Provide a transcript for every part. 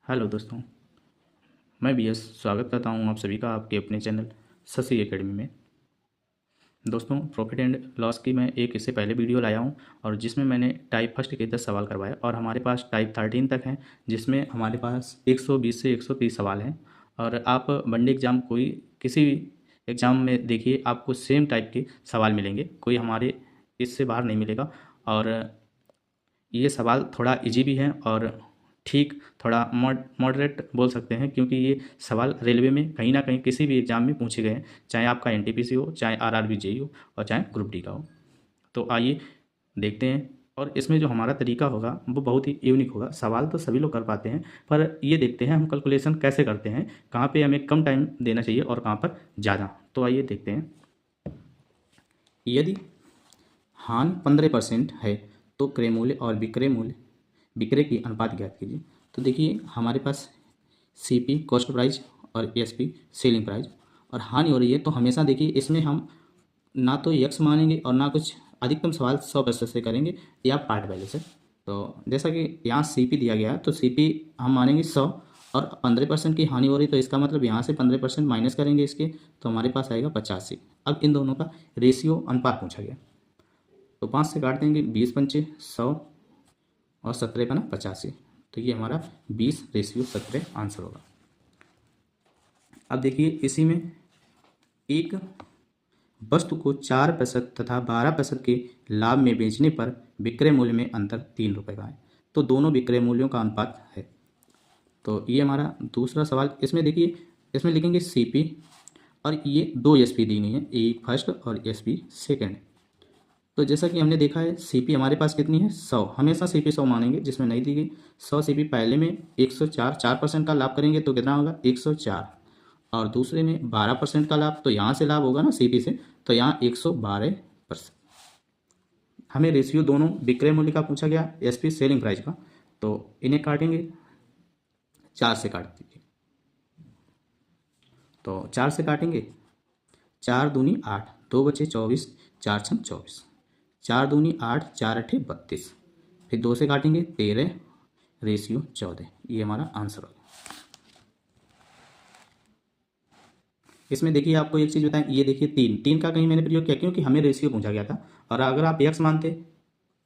Hello दोस्तों, मैं BS स्वागत करता हूं आप सभी का आपके अपने चैनल शशि एकेडमी में। दोस्तों, प्रॉफिट एंड लॉस की मैं एक इससे पहले वीडियो लाया हूं और जिसमें मैंने टाइप फर्स्ट के 10 सवाल करवाए और हमारे पास टाइप 13 तक हैं, जिसमें हमारे पास 120 से 130 सवाल हैं। और आप वनडे एग्ज़ाम कोई किसी भी एग्ज़ाम में देखिए, आपको सेम टाइप के सवाल मिलेंगे, कोई हमारे इससे बाहर नहीं मिलेगा। और ये सवाल थोड़ा इजी भी हैं और ठीक थोड़ा मॉडरेट बोल सकते हैं, क्योंकि ये सवाल रेलवे में कहीं ना कहीं किसी भी एग्ज़ाम में पूछे गए हैं, चाहे आपका एनटीपीसी हो, चाहे आरआरबी जेई हो और चाहे ग्रुप डी का हो। तो आइए देखते हैं। और इसमें जो हमारा तरीका होगा वो बहुत ही यूनिक होगा। सवाल तो सभी लोग कर पाते हैं, पर ये देखते हैं हम कैलकुलेशन कैसे करते हैं, कहाँ पे हमें कम टाइम देना चाहिए और कहाँ पर ज़्यादा। तो आइए देखते हैं। यदि हानि 15% है तो क्रय मूल्य और विक्रय की अनुपात ज्ञात कीजिए। तो देखिए, हमारे पास सीपी कॉस्ट प्राइस और एसपी सेलिंग प्राइस, और हानि हो रही है तो हमेशा देखिए इसमें हम ना तो यक्स मानेंगे और ना कुछ अधिकतम सवाल 100% से करेंगे या पार्ट वैल्यू से। तो जैसा कि यहाँ सीपी दिया गया है तो सीपी हम मानेंगे 100 और 15% की हानि हो रही, तो इसका मतलब यहाँ से 15% माइनस करेंगे इसके, तो हमारे पास आएगा 85। अब इन दोनों का रेशियो अनुपात पूछा गया, तो 5 से काट देंगे, 20 पंचे 100 और 17 का ना 85, तो ये हमारा 20:17 आंसर होगा। अब देखिए, इसी में एक वस्तु को 4% तथा 12% के लाभ में बेचने पर विक्रय मूल्य में अंतर 3 रुपये का है, तो दोनों विक्रय मूल्यों का अनुपात है। तो ये हमारा दूसरा सवाल। इसमें देखिए, इसमें लिखेंगे सीपी और ये 2 एसपी दी गई है, एक फर्स्ट और एसपी सेकेंड। तो जैसा कि हमने देखा है, सीपी हमारे पास कितनी है 100, हमेशा सीपी 100 मानेंगे, जिसमें नहीं दी गई 100 सीपी। पहले में 104 4% का लाभ करेंगे तो कितना होगा 104, और दूसरे में 12% का लाभ, तो यहाँ से लाभ होगा ना सीपी से, तो यहाँ 112%। हमें रेशियो दोनों विक्रय मूल्य का पूछा गया, एसपी सेलिंग प्राइस का, तो इन्हें काटेंगे, 4 से काट दीजिए। तो 4 से काटेंगे, 4 दूनी 8, 2 बचे 24, 4 छम 24, 4 दूनी 8, 4 अठे 32, फिर 2 से काटेंगे 13, रेशियो 14। ये हमारा आंसर होगा। इसमें देखिए, आपको एक चीज़ बताएं, ये देखिए 3 का कहीं मैंने प्रयोग किया क्योंकि हमें रेशियो पूछा गया था, और अगर आप एक्स मानते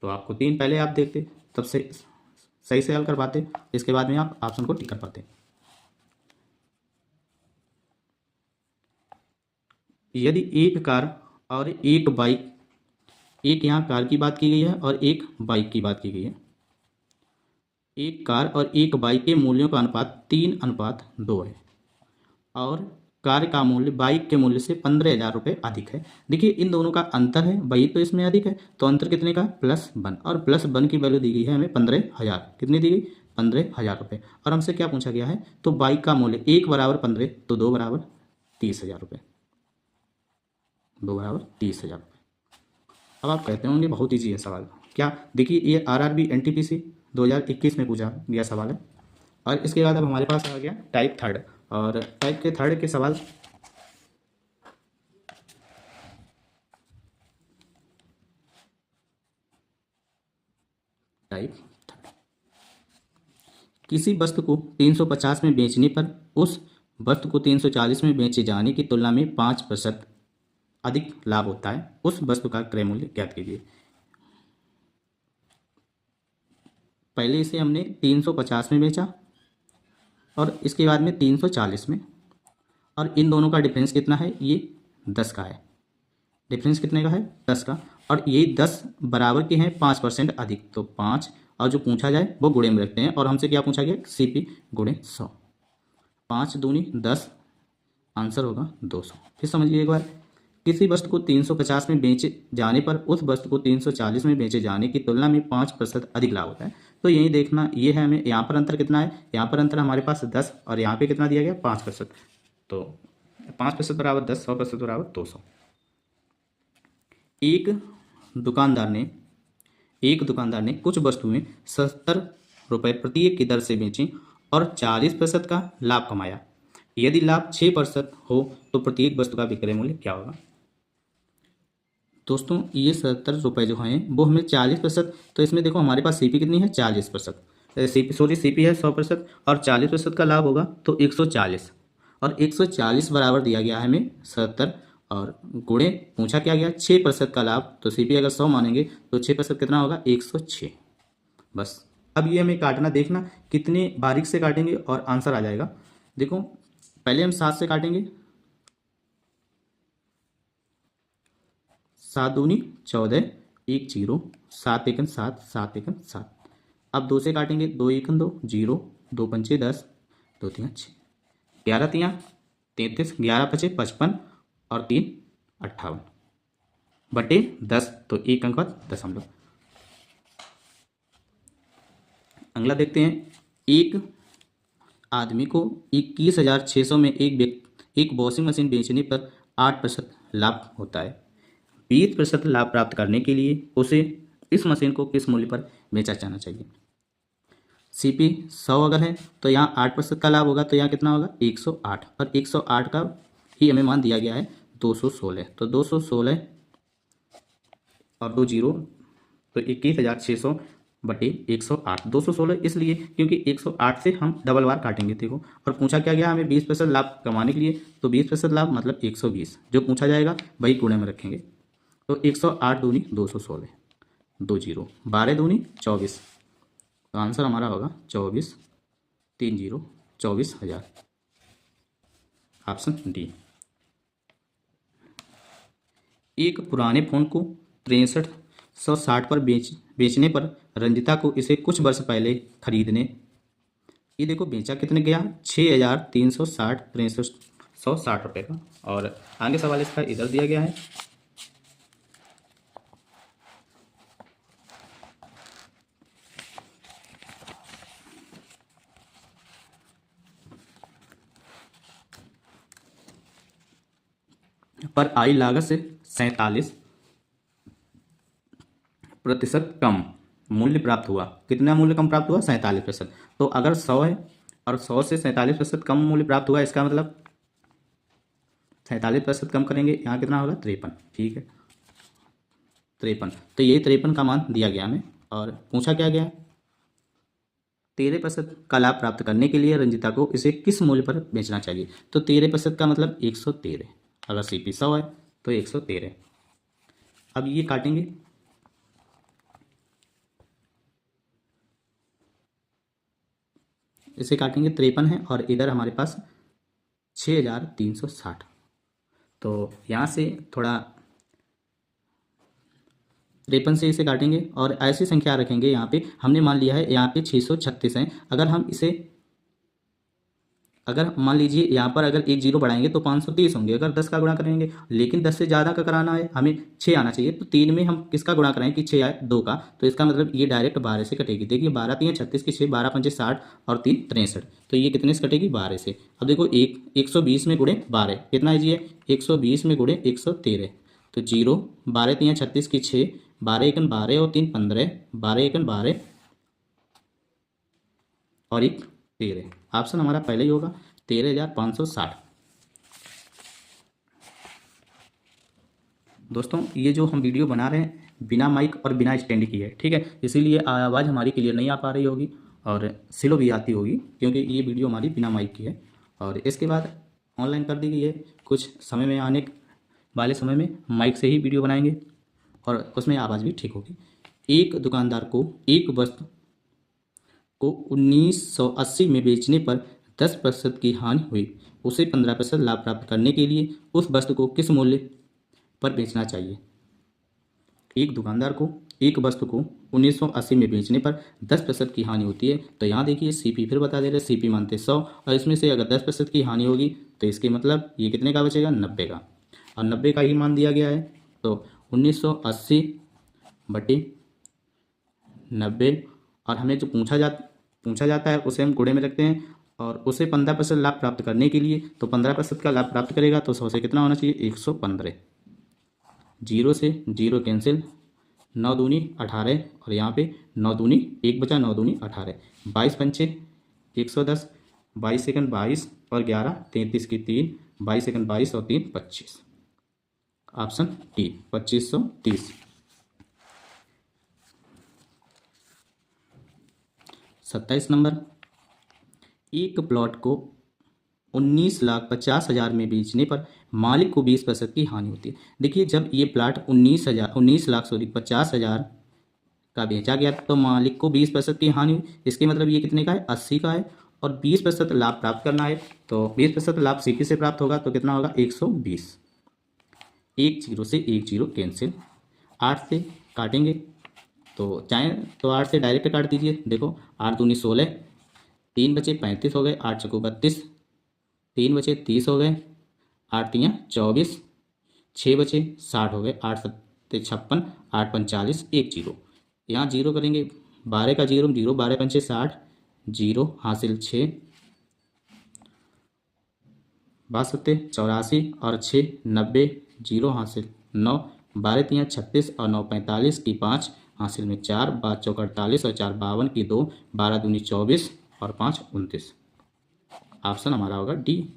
तो आपको 3 पहले आप देखते, तब से सही से हल कर पाते, इसके बाद में आप ऑप्शन को टिक कर पाते। यदि एक कार और एक बाइक, एक यहाँ कार की बात की गई है और एक बाइक की बात की गई है, एक कार और एक बाइक के मूल्यों का अनुपात 3:2 है, और कार का मूल्य बाइक के मूल्य से 15,000 रुपये अधिक है। देखिए, इन दोनों का अंतर है, वही तो इसमें अधिक है, तो अंतर कितने का +1, और +1 की वैल्यू दी गई है हमें 15,000। कितनी दी गई 15,000 रुपये, और हमसे क्या पूछा गया है, तो बाइक का मूल्य 1 बराबर 15 तो 2 बराबर 30,000 रुपये, 2 बराबर 30,000 रुपये। अब आप कहते होंगे बहुत ईजी है सवाल, क्या? देखिए, ये आरआरबी एनटीपीसी 2021 में पूछा गया सवाल है। और इसके बाद अब हमारे पास आ गया टाइप थर्ड, और टाइप के थर्ड के सवाल टाइप थर्ड। किसी वस्तु को 350 में बेचने पर उस वस्तु को 340 में बेचे जाने की तुलना में 5% अधिक लाभ होता है, उस वस्तु का क्रय मूल्य ज्ञात कीजिए। पहले इसे हमने 350 में बेचा और इसके बाद में 340 में, और इन दोनों का डिफरेंस कितना है, ये 10 का है। डिफरेंस कितने का है 10 का, और ये 10 बराबर के हैं 5% अधिक, तो 5, और जो पूछा जाए वो गुणे में रखते हैं, और हमसे क्या पूछा गया सीपी गुणे 100, 5 दूनी 10, आंसर होगा 200। फिर समझिए एक बार, किसी वस्तु को 350 में बेचे जाने पर उस वस्तु को 340 में बेचे जाने की तुलना में 5% अधिक लाभ होता है। तो यही देखना, ये है हमें, यहाँ पर अंतर कितना है, यहाँ पर अंतर हमारे पास 10 और यहाँ पे कितना दिया गया 5%, तो 5% बराबर 10, 100% बराबर 200। एक दुकानदार ने कुछ वस्तुएं 70 रुपये प्रत्येक की दर से बेची और 40% का लाभ कमाया। यदि लाभ 6% हो तो प्रत्येक वस्तु का विक्रय मूल्य क्या होगा? दोस्तों, ये 70 रुपये जो हैं वो हमें 40%, तो इसमें देखो हमारे पास सीपी कितनी है 40%, सीपी है 100% और 40% का लाभ होगा तो 140, और 140 बराबर दिया गया है हमें 77, और गुणे पूछा क्या गया 6% का लाभ, तो सीपी अगर 100 मानेंगे तो 6% कितना होगा 106। बस अब ये हमें काटना, देखना कितने बारीक से काटेंगे और आंसर आ जाएगा। देखो पहले हम 7 से काटेंगे, 7 दूनी 14, 1 0, 7 एकन 7, 7 एकन 7। अब 2 से काटेंगे, 2 एकन 2 0, 2 पंचे 10, 2 तियाँ 6, 11 तियाँ 33, 11 पचे 55 और 3 58 बटे 10, तो 1 अंक बाद दशमलव। अगला देखते हैं, एक आदमी को 21,600 में एक वॉशिंग मशीन बेचने पर 8% लाभ होता है। 20% लाभ प्राप्त करने के लिए उसे इस मशीन को किस मूल्य पर बेचा जाना चाहिए। सीपी 100 अगर है तो यहाँ 8% का लाभ होगा, तो यहाँ कितना होगा 108, और 108 का ही हमें मान दिया गया है 216, तो 216 और 2 जीरो, तो 21,600 बटे 108, 216 इसलिए क्योंकि 108 से हम डबल बार काटेंगे। देखो, और पूछा क्या गया हमें 20% लाभ कमाने के लिए, तो 20% लाभ मतलब 120, जो पूछा जाएगा वही गुणे में रखेंगे। तो 108 दूनी 216, 2 जीरो, 12 दूनी 24, तो आंसर हमारा होगा 24, 3 जीरो 24,000, ऑप्शन डी। एक पुराने फ़ोन को 6360 पर बेचने पर रंजिता को इसे कुछ वर्ष पहले खरीदने, ये देखो बेचा कितने गया 6,360, 6360 रुपये का। और आगे सवाल इसका इधर दिया गया है, पर आई लागत से 47% कम मूल्य प्राप्त हुआ। कितना मूल्य कम प्राप्त हुआ 47%। तो अगर 100 है और 100 से 47% कम मूल्य प्राप्त हुआ, इसका मतलब 47% कम करेंगे, यहाँ कितना होगा 53, ठीक है 53, तो ये 53 का मान दिया गया हमें। और पूछा क्या गया 13% का लाभ प्राप्त करने के लिए रंजिता को इसे किस मूल्य पर बेचना चाहिए। तो 13% का मतलब 113, अगर सीपी 100 है तो 113। अब ये काटेंगे, इसे काटेंगे 53 है और इधर हमारे पास 6,360, तो यहाँ से थोड़ा 53 से इसे काटेंगे और ऐसी संख्या रखेंगे। यहाँ पे हमने मान लिया है यहाँ पे 636 है, अगर हम इसे, अगर मान लीजिए यहाँ पर अगर एक जीरो बढ़ाएंगे तो 530 होंगे अगर 10 का गुणा करेंगे, लेकिन 10 से ज़्यादा का कराना है, हमें 6 आना चाहिए। तो 3 में हम किसका गुणा कराएं कि 6 आए 2 का, तो इसका मतलब ये डायरेक्ट 12 से कटेगी। देखिए 12 3 36 की 6, 12 पंचे 60 और 3 63, तो ये कितने से कटेगी 12 से। अब देखो 120 में गुणे 12 कितना है, 120 में गुणे 113, तो जीरो, 12 3 36 की 6, 12 एकन 12 और 3 15, 12 एकन 12 और 1 13, ऑप्शन हमारा पहले ही होगा 13,560। दोस्तों ये जो हम वीडियो बना रहे हैं बिना माइक और बिना स्टैंड की है, ठीक है, इसीलिए आवाज़ हमारी क्लियर नहीं आ पा रही होगी और स्लो भी आती होगी, क्योंकि ये वीडियो हमारी बिना माइक की है। और इसके बाद ऑनलाइन कर दी गई है, कुछ समय में आने वाले समय में माइक से ही वीडियो बनाएंगे और उसमें आवाज़ भी ठीक होगी। एक दुकानदार को एक वस्तु को 1980 में बेचने पर 10% की हानि हुई, उसे 15% लाभ प्राप्त करने के लिए उस वस्तु को किस मूल्य पर बेचना चाहिए। एक दुकानदार को एक वस्तु को 1980 में बेचने पर 10% की हानि होती है, तो यहाँ देखिए सीपी फिर बता दे रहे, सीपी मानते 100 और इसमें से अगर 10% की हानि होगी तो इसके मतलब ये कितने का बचेगा 90 का, और 90 का ही मान दिया गया है। तो 1980 बटे 90, और हमें जो पूछा जाता है उसे हम गुणे में रखते हैं, और उसे 15% लाभ प्राप्त करने के लिए, तो 15% का लाभ प्राप्त करेगा तो 100 से कितना होना चाहिए 115, जीरो से जीरो कैंसिल, 9 दूनी 18, और यहाँ पे 9 दूनी 1 बचा, 9 दूनी 18, 22 पंचे 110, 22 सेकंड 22 और 11 33 की 3, 22 सेकंड 22 और 3 25, ऑप्शन डी 2530। 27 नंबर, एक प्लॉट को 19,50,000 में बेचने पर मालिक को 20% की हानि होती है। देखिए जब ये प्लाट 19,50,000 का बेचा गया तो मालिक को 20% की हानि हुई। इसके मतलब ये कितने का है, 80 का है, और 20% लाभ प्राप्त करना है तो 20% लाभ सीपी से प्राप्त होगा तो कितना होगा, 120। एक जीरो से एक जीरो कैंसिल, 8 से काटेंगे तो चाहे तो 8 से डायरेक्ट काट दीजिए। देखो 8 दूनी 16, 3 बचे 35 हो गए, 8 चौको 32, 3 बचे 30 हो गए, 8 तियाँ 24, 6 बचे 60 हो गए, 8 सत्ते 56, 8 45, 1 जीरो। यहाँ जीरो करेंगे, 12 का जीरो जीरो, 12 पंचे 60, जीरो हासिल 6, 62 84 और 6 90, जीरो हासिल 9, 12 तियाँ 36 और 9 45 की 5 हासिल में 4, 5 चौक 48 और 4 52 की 2, 12 दूनी 24 और 5 29। ऑप्शन हमारा होगा डी,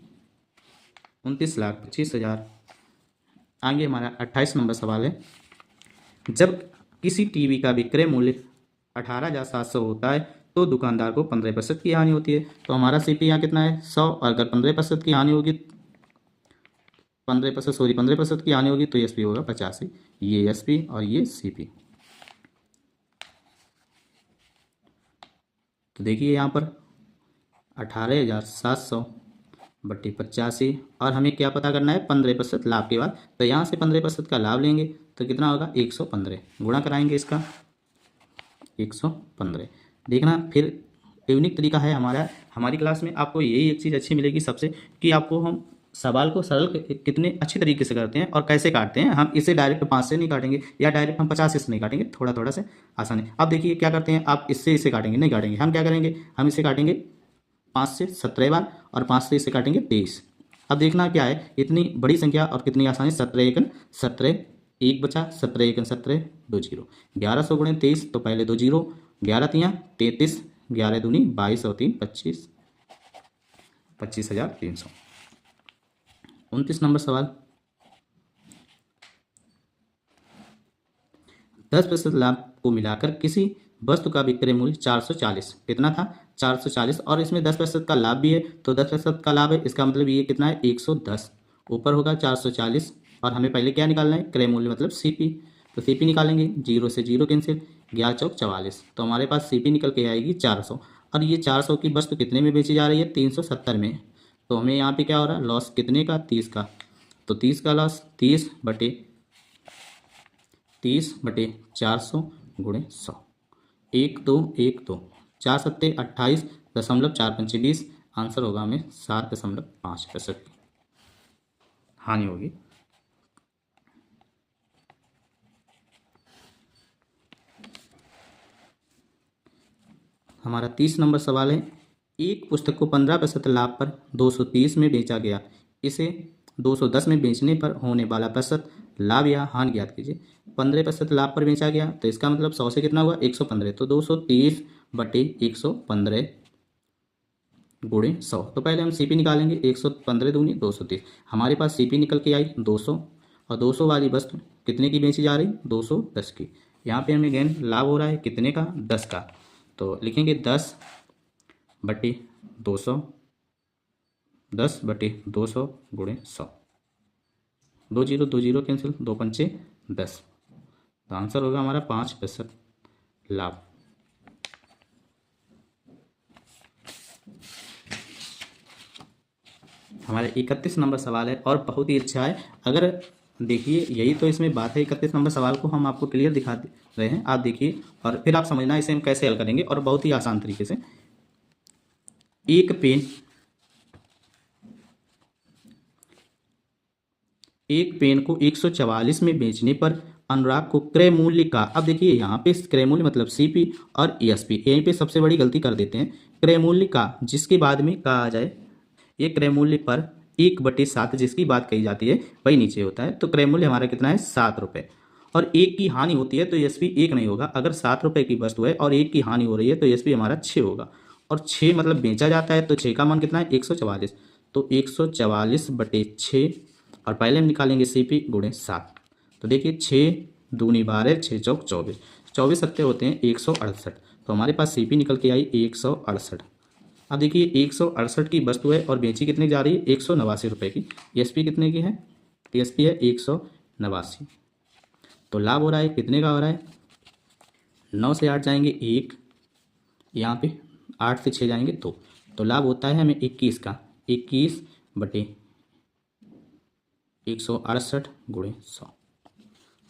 29,25,000। आगे हमारा 28 नंबर सवाल है, जब किसी टीवी का विक्रय मूल्य 18,700 होता है तो दुकानदार को 15% की हानि होती है। तो हमारा सीपी यहाँ कितना है, 100, और अगर 15% की हानि होगी, 15% की हानि होगी तो एसपी होगा 85। ये एसपी और ये सीपी। तो देखिए यहाँ पर 18,700 बट्टी 85, और हमें क्या पता करना है, 15% लाभ के बाद। तो यहाँ से 15% का लाभ लेंगे तो कितना होगा, 115। गुणा कराएंगे इसका 115। देखना फिर यूनिक तरीका है हमारी क्लास में आपको यही एक चीज़ अच्छी मिलेगी सबसे, कि आपको हम सवाल को सरल कितने अच्छी तरीके से करते हैं और कैसे काटते हैं। हम इसे डायरेक्ट 5 से नहीं काटेंगे या डायरेक्ट हम 50 से नहीं काटेंगे, थोड़ा थोड़ा से आसान है। अब देखिए क्या करते हैं, आप इससे इसे काटेंगे, नहीं काटेंगे, हम क्या करेंगे, हम इसे काटेंगे 5 से 17 बार और 5 से इसे काटेंगे 23। अब देखना क्या है, इतनी बड़ी संख्या और कितनी आसानी, 17 एकन 17, एक बचा, 17 एकन 17, 2 जीरो, 1100 गुणे 23 तो पहले 2 जीरो, 11 तियाँ 33, 11 दूनी 22 और 3 25, 25,300। 29 नंबर सवाल, 10% लाभ को मिलाकर किसी वस्तु का विक्रय मूल्य 440 कितना था, 440, और इसमें 10% का लाभ भी है तो 10% का लाभ है, इसका मतलब ये कितना है, 110। ऊपर होगा 440 और हमें पहले क्या निकालना है, क्रय मूल्य मतलब सीपी। तो सीपी निकालेंगे, जीरो से जीरो कैंसिल, 11 चौक 44, तो हमारे पास सीपी निकल के आएगी 400। और ये 400 की वस्तु कितने में बेची जा रही है, 370 में। तो हमें यहाँ पे क्या हो रहा है, लॉस कितने का, 30 का। तो 30 का लॉस 30 बटे 400 गुणे 100, 1 2 1 2, 4 सत्ते 28, 0.4 पंचे 20, आंसर होगा हमें 7.5% की हानि होगी। हमारा 30 नंबर सवाल है, एक पुस्तक को 15% लाभ पर 230 में बेचा गया, इसे 210 में बेचने पर होने वाला प्रतिशत लाभ या हानि ज्ञात कीजिए। 15% लाभ पर बेचा गया तो इसका मतलब 100 से कितना हुआ, 115, तो 230 बटे 115 गुणे 100। तो पहले हम सीपी निकालेंगे, 115 दूनी 230, हमारे पास सीपी निकल के आई 200, और 200 वाली वस्तु कितने की बेची जा रही, 210 की। यहाँ पे हमें गेन लाभ हो रहा है कितने का, 10 का। तो लिखेंगे 10 बटे 200, 10 बटे 200 गुणे 100, 2 जीरो 2 जीरो कैंसिल, 2 पंचे 10, तो आंसर होगा हमारा 5% लाभ। हमारे 31 नंबर सवाल है और बहुत ही अच्छा है। अगर देखिए यही तो इसमें बात है, 31 नंबर सवाल को हम आपको क्लियर दिखा रहे हैं, आप देखिए और फिर आप समझना इसे हम कैसे हल करेंगे, और बहुत ही आसान तरीके से। एक पेन को 144 में बेचने पर अनुराग को क्रय मूल्य का, अब देखिए यहाँ पे क्रय मूल्य मतलब सीपी और ईएसपी, यहीं पे सबसे बड़ी गलती कर देते हैं, क्रय मूल्य का जिसके बाद में कहा आ जाए, ये क्रय मूल्य पर 1/7 जिसकी बात कही जाती है वही नीचे होता है। तो क्रय मूल्य हमारा कितना है, 7 रुपये, और 1 की हानि होती है तो एसपी 1 नहीं होगा। अगर 7 रुपये की वस्तु है और 1 की हानि हो रही है तो एसपी हमारा 6 होगा, और 6 मतलब बेचा जाता है तो 6 का मान कितना है, 144, तो 144 बटे 6, और पहले हम निकालेंगे सीपी गुणे 7। तो देखिए 6 दूनी 12, 6 चौक 24, 24 सत्ते होते हैं 168, तो हमारे पास सीपी निकल के आई 168। अब देखिए 168 की वस्तु है और बेची कितने जा रही है, 189 रुपये की। एसपी कितने की है, एसपी है 189। तो लाभ हो रहा है कितने का हो रहा है, 9 से 8 जाएंगे 1, यहाँ पे 8 से 6 जाएंगे 2, तो लाभ होता है हमें 21 का, 21 बटे 168 गुणे 100।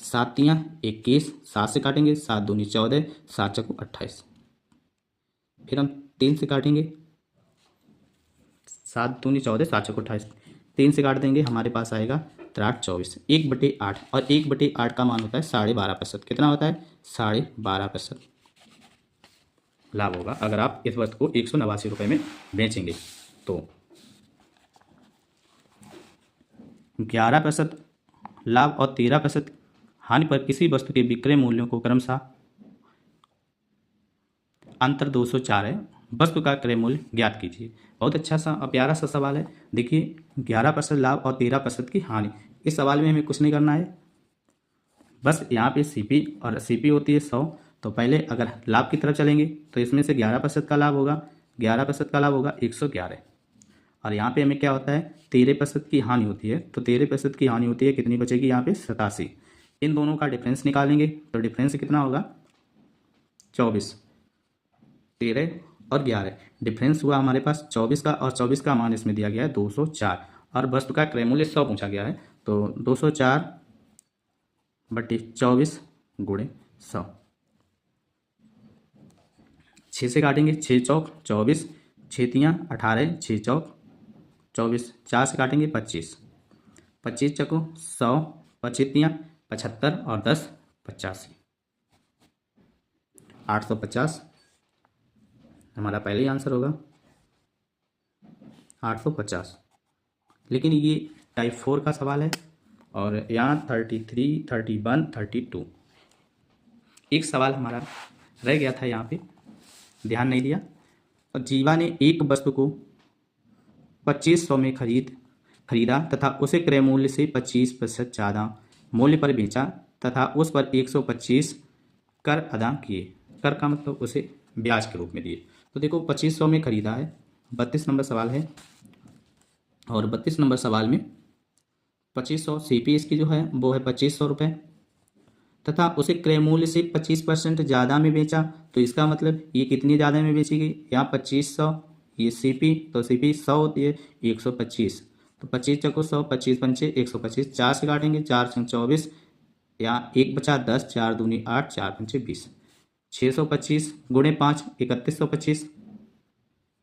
7 तियाँ 21, 7 से काटेंगे 7 दूनी 14, 7 चौको 28। फिर हम 3 से काटेंगे, 7 दूनी 14, 7 चौको 28। 3 से काट देंगे, हमारे पास आएगा 8 24, 1/8। और 1/8 का मान होता है 12.5%। कितना होता है, 12.5% लाभ होगा अगर आप इस वस्तु को 189 रुपये में बेचेंगे। तो 11% लाभ और 13% हानि पर किसी वस्तु के विक्रय मूल्यों को क्रमशः, अंतर 204 है, वस्तु का क्रय मूल्य ज्ञात कीजिए। बहुत अच्छा सा और प्यारा सा सवाल है। देखिए 11% लाभ और 13% की हानि, इस सवाल में हमें कुछ नहीं करना है, बस यहाँ पे सीपी और सीपी होती है 100। तो पहले अगर लाभ की तरफ चलेंगे तो इसमें से 11% का लाभ होगा, 11% का लाभ होगा 111। और यहाँ पे हमें क्या होता है, 13% की हानि होती है। तो 13% की हानि होती है, कितनी बचेगी यहाँ पे 87। इन दोनों का डिफरेंस निकालेंगे तो डिफरेंस कितना होगा 24। 13 और 11 डिफरेंस हुआ हमारे पास 24 का, और 24 का मान इसमें दिया गया है 204। और वस्तु का क्रय मूल्य 100 पूछा गया है, तो 204 बटे 24 गुणे 100। 6 से काटेंगे, 6 चौक 24, 6 तियाँ 18, 6 चौक 24, 4 से काटेंगे 25, 25 चको 100, 25 तियाँ 75 और 10 85, 850 हमारा पहले ही आंसर होगा 850। लेकिन ये टाइप 4 का सवाल है और यहाँ 33, 31, 32 एक सवाल हमारा रह गया था, यहाँ पे ध्यान नहीं दिया। और जीवा ने एक वस्तु को 2500 में खरीदा तथा उसे क्रय मूल्य से 25% ज़्यादा मूल्य पर बेचा तथा उस पर 125 कर अदा किए। कर का मतलब उसे ब्याज के रूप में दिए। तो देखो 2500 में खरीदा है, 32 नंबर सवाल है, और 32 नंबर सवाल में 2500 सीपी इसकी जो है वो है 2500 रुपये, तथा उसे क्रय मूल्य से 25% ज़्यादा में बेचा। तो इसका मतलब ये कितनी ज़्यादा में बेची गई, यहाँ 2500, ये सीपी, तो सीपी 100 होती है, 125। तो 25 चको 100, 25 पंचे 125, 4 से काटेंगे, 4 छंग 24, यहाँ 1 बचा 10, 4 दूनी 8, 4 पंचे 20, 625 गुणे 5 3125,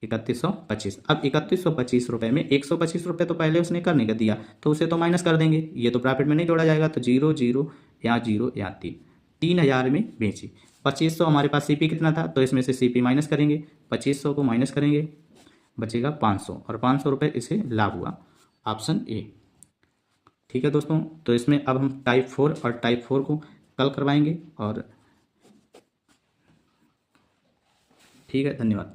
3125। अब 3125 रुपये में 125 रुपये तो पहले उसने करने का दिया, तो उसे तो माइनस कर देंगे, ये तो प्रॉफिट में नहीं जोड़ा जाएगा। तो 0 0 यहाँ 0 यहाँ 3, 3000 में बेची। 2500 हमारे पास सीपी कितना था, तो इसमें से सीपी माइनस करेंगे, 2500 को माइनस करेंगे, बचेगा 500, और 500 रुपये इसे लाभ हुआ, ऑप्शन ए। ठीक है दोस्तों, तो इसमें अब हम टाइप 4 और टाइप 4 को कल करवाएंगे। और ठीक है, धन्यवाद।